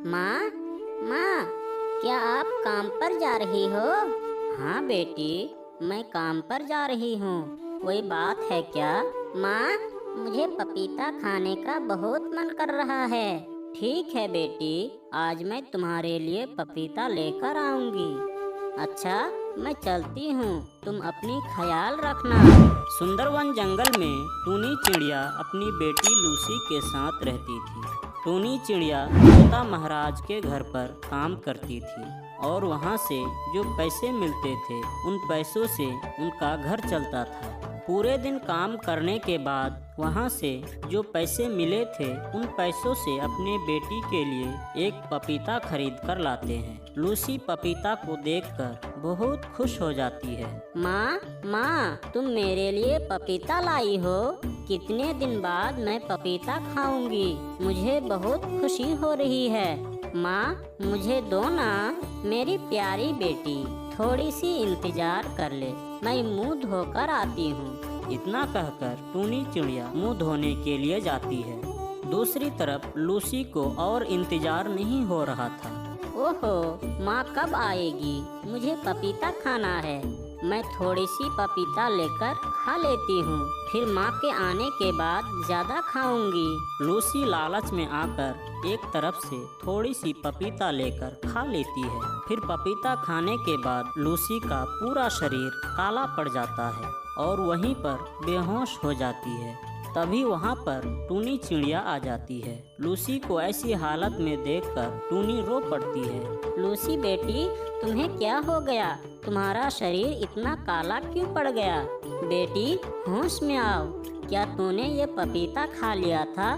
माँ, माँ, क्या आप काम पर जा रही हो? हाँ बेटी, मैं काम पर जा रही हूँ। कोई बात है क्या? माँ, मुझे पपीता खाने का बहुत मन कर रहा है। ठीक है बेटी, आज मैं तुम्हारे लिए पपीता लेकर आऊंगी। अच्छा, मैं चलती हूँ, तुम अपनी ख्याल रखना। सुंदरवन जंगल में टूनी चिड़िया अपनी बेटी लूसी के साथ रहती थी। टूनी चिड़िया तोता महाराज के घर पर काम करती थी और वहाँ से जो पैसे मिलते थे उन पैसों से उनका घर चलता था। पूरे दिन काम करने के बाद वहाँ से जो पैसे मिले थे उन पैसों से अपने बेटी के लिए एक पपीता खरीद कर लाते हैं। लूसी पपीता को देखकर बहुत खुश हो जाती है। माँ, माँ, तुम मेरे लिए पपीता लाई हो? कितने दिन बाद मैं पपीता खाऊंगी, मुझे बहुत खुशी हो रही है। माँ, मुझे दो ना। मेरी प्यारी बेटी, थोड़ी सी इंतजार कर ले, मैं मुंह धोकर आती हूँ। इतना कहकर टूनी चिड़िया मुंह धोने के लिए जाती है। दूसरी तरफ लूसी को और इंतजार नहीं हो रहा था। ओहो, माँ कब आएगी? मुझे पपीता खाना है। मैं थोड़ी सी पपीता लेकर खा लेती हूँ, फिर माँ के आने के बाद ज्यादा खाऊंगी। लूसी लालच में आकर एक तरफ से थोड़ी सी पपीता लेकर खा लेती है। फिर पपीता खाने के बाद लूसी का पूरा शरीर काला पड़ जाता है और वहीं पर बेहोश हो जाती है। तभी वहाँ पर टूनी चिड़िया आ जाती है। लूसी को ऐसी हालत में देखकर टूनी रो पड़ती है। लूसी बेटी, तुम्हें क्या हो गया? तुम्हारा शरीर इतना काला क्यों पड़ गया? बेटी, होश में आओ। क्या तूने ये पपीता खा लिया था?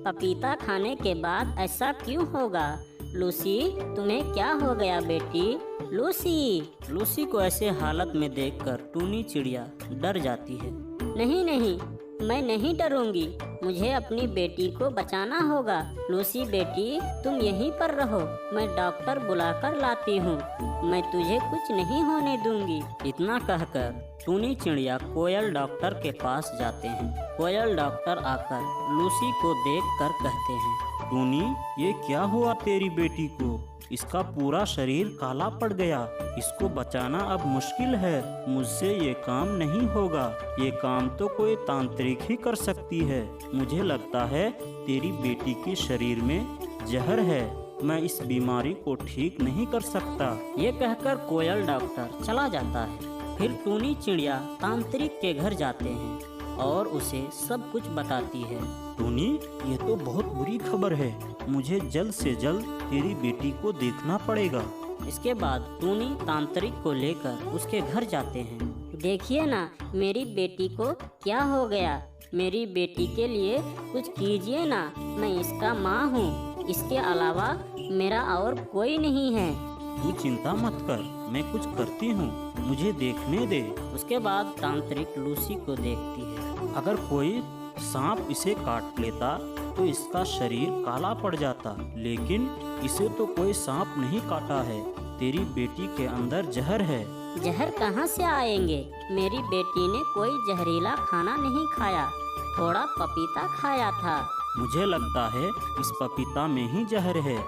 पपीता खाने के बाद ऐसा क्यों होगा? लूसी, तुम्हें क्या हो गया बेटी? लूसी को ऐसे हालत में देखकर टूनी चिड़िया डर जाती है। नहीं नहीं, मैं नहीं डरूंगी, मुझे अपनी बेटी को बचाना होगा। लूसी बेटी, तुम यहीं पर रहो, मैं डॉक्टर बुलाकर लाती हूँ। मैं तुझे कुछ नहीं होने दूंगी। इतना कहकर टूनी चिड़िया कोयल डॉक्टर के पास जाते हैं। कोयल डॉक्टर आकर लूसी को देखकर कहते हैं, टूनी, ये क्या हुआ तेरी बेटी को? इसका पूरा शरीर काला पड़ गया। इसको बचाना अब मुश्किल है। मुझसे ये काम नहीं होगा। ये काम तो कोई तांत्रिक ही कर सकती है। मुझे लगता है तेरी बेटी के शरीर में जहर है। मैं इस बीमारी को ठीक नहीं कर सकता। ये कहकर कोयल डॉक्टर चला जाता है। फिर टूनी चिड़िया तांत्रिक के घर जाते हैं और उसे सब कुछ बताती है। टूनी, ये तो बहुत बुरी खबर है। मुझे जल्द से जल्द तेरी बेटी को देखना पड़ेगा। इसके बाद टूनी तांत्रिक को लेकर उसके घर जाते हैं। देखिए ना, मेरी बेटी को क्या हो गया? मेरी बेटी के लिए कुछ कीजिए ना, मैं इसका माँ हूँ। इसके अलावा मेरा और कोई नहीं है। तू चिंता मत कर, मैं कुछ करती हूँ, मुझे देखने दे। उसके बाद तांत्रिक लूसी को देखती है। अगर कोई सांप इसे काट लेता तो इसका शरीर काला पड़ जाता, लेकिन इसे तो कोई सांप नहीं काटा है। तेरी बेटी के अंदर जहर है। जहर कहाँ से आएंगे? मेरी बेटी ने कोई जहरीला खाना नहीं खाया, थोड़ा पपीता खाया था। मुझे लगता है इस पपीता में ही जहर है।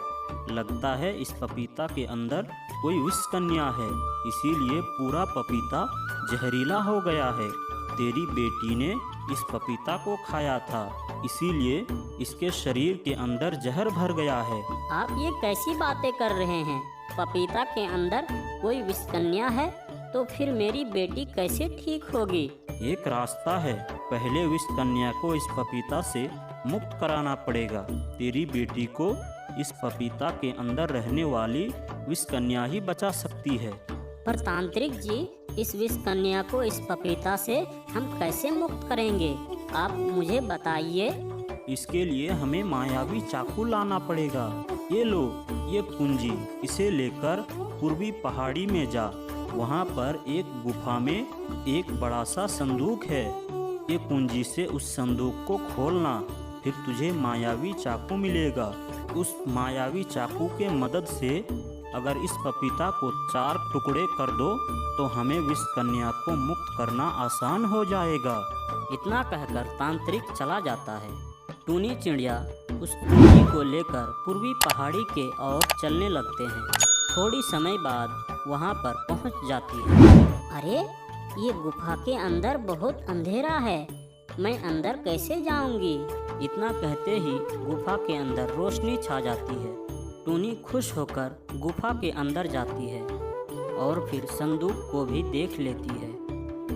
लगता है इस पपीता के अंदर कोई विष कन्या है, इसीलिए पूरा पपीता जहरीला हो गया है। तेरी बेटी ने इस पपीता को खाया था, इसीलिए इसके शरीर के अंदर जहर भर गया है। आप ये कैसी बातें कर रहे हैं? पपीता के अंदर कोई विष कन्या है तो फिर मेरी बेटी कैसे ठीक होगी? एक रास्ता है। पहले विष कन्या को इस पपीता से मुक्त कराना पड़ेगा। तेरी बेटी को इस पपीता के अंदर रहने वाली विष कन्या ही बचा सकती है। पर तांत्रिक जी, इस विष कन्या को इस पपीता से हम कैसे मुक्त करेंगे? आप मुझे बताइए। इसके लिए हमें मायावी चाकू लाना पड़ेगा। ये लो, ये कुंजी, इसे लेकर पूर्वी पहाड़ी में जा। वहाँ पर एक गुफा में एक बड़ा सा संदूक है। ये कुंजी से उस संदूक को खोलना, फिर तुझे मायावी चाकू मिलेगा। उस मायावी चाकू के मदद से अगर इस पपीता को 4 टुकड़े कर दो तो हमें विष कन्या को मुक्त करना आसान हो जाएगा। इतना कहकर तांत्रिक चला जाता है। टूनी चिड़िया उस टूनी को लेकर पूर्वी पहाड़ी के ओर चलने लगते हैं। थोड़ी समय बाद वहाँ पर पहुँच जाती है। अरे ये गुफा के अंदर बहुत अंधेरा है, मैं अंदर कैसे जाऊंगी? इतना कहते ही गुफा के अंदर रोशनी छा जाती है। टूनी खुश होकर गुफा के अंदर जाती है और फिर संदूक को भी देख लेती है।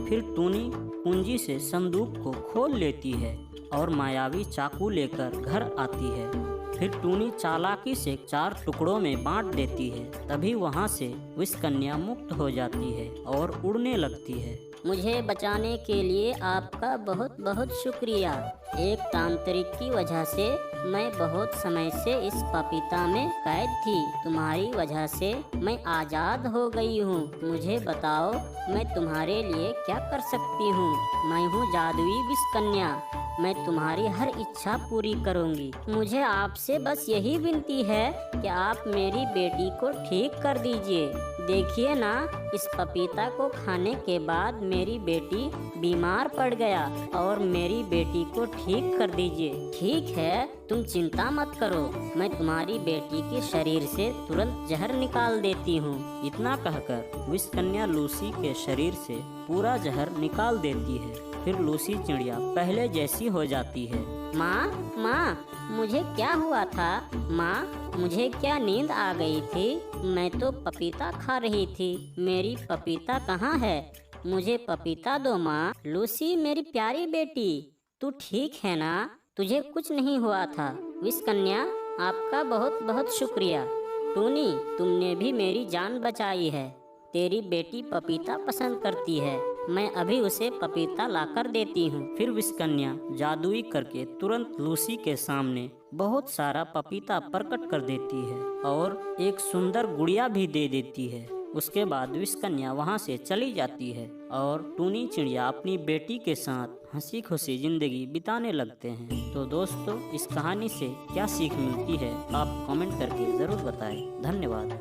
फिर टूनी कुंजी से संदूक को खोल लेती है और मायावी चाकू लेकर घर आती है। फिर टूनी चालाकी से 4 टुकड़ों में बांट देती है। तभी वहाँ से विषकन्या मुक्त हो जाती है और उड़ने लगती है। मुझे बचाने के लिए आपका बहुत बहुत शुक्रिया। एक तांत्रिक की वजह से मैं बहुत समय से इस पपीता में कैद थी। तुम्हारी वजह से मैं आज़ाद हो गई हूँ। मुझे बताओ मैं तुम्हारे लिए क्या कर सकती हूँ? मैं हूँ जादुई विषकन्या, मैं तुम्हारी हर इच्छा पूरी करूँगी। मुझे आपसे बस यही विनती है कि आप मेरी बेटी को ठीक कर दीजिए। देखिए ना, इस पपीता को खाने के बाद मेरी बेटी बीमार पड़ गया और मेरी बेटी को ठीक कर दीजिए। ठीक है, तुम चिंता मत करो, मैं तुम्हारी बेटी के शरीर से तुरंत जहर निकाल देती हूँ। इतना कहकर विषकन्या लूसी के शरीर से पूरा जहर निकाल देती है। फिर लूसी चिड़िया पहले जैसी हो जाती है। माँ, मुझे क्या हुआ था? माँ, मुझे क्या नींद आ गई थी? मैं तो पपीता खा रही थी। मेरी पपीता कहाँ है? मुझे पपीता दो माँ। लूसी मेरी प्यारी बेटी, तू ठीक है ना? तुझे कुछ नहीं हुआ था? विषकन्या, आपका बहुत बहुत शुक्रिया। टूनी, तुमने भी मेरी जान बचाई है। तेरी बेटी पपीता पसंद करती है, मैं अभी उसे पपीता लाकर देती हूँ। फिर विषकन्या जादुई करके तुरंत लूसी के सामने बहुत सारा पपीता प्रकट कर देती है और एक सुंदर गुड़िया भी दे देती है। उसके बाद विषकन्या वहाँ से चली जाती है और टूनी चिड़िया अपनी बेटी के साथ हंसी खुशी जिंदगी बिताने लगते हैं। तो दोस्तों, इस कहानी से क्या सीख मिलती है आप कमेंट करके ज़रूर बताएं। धन्यवाद।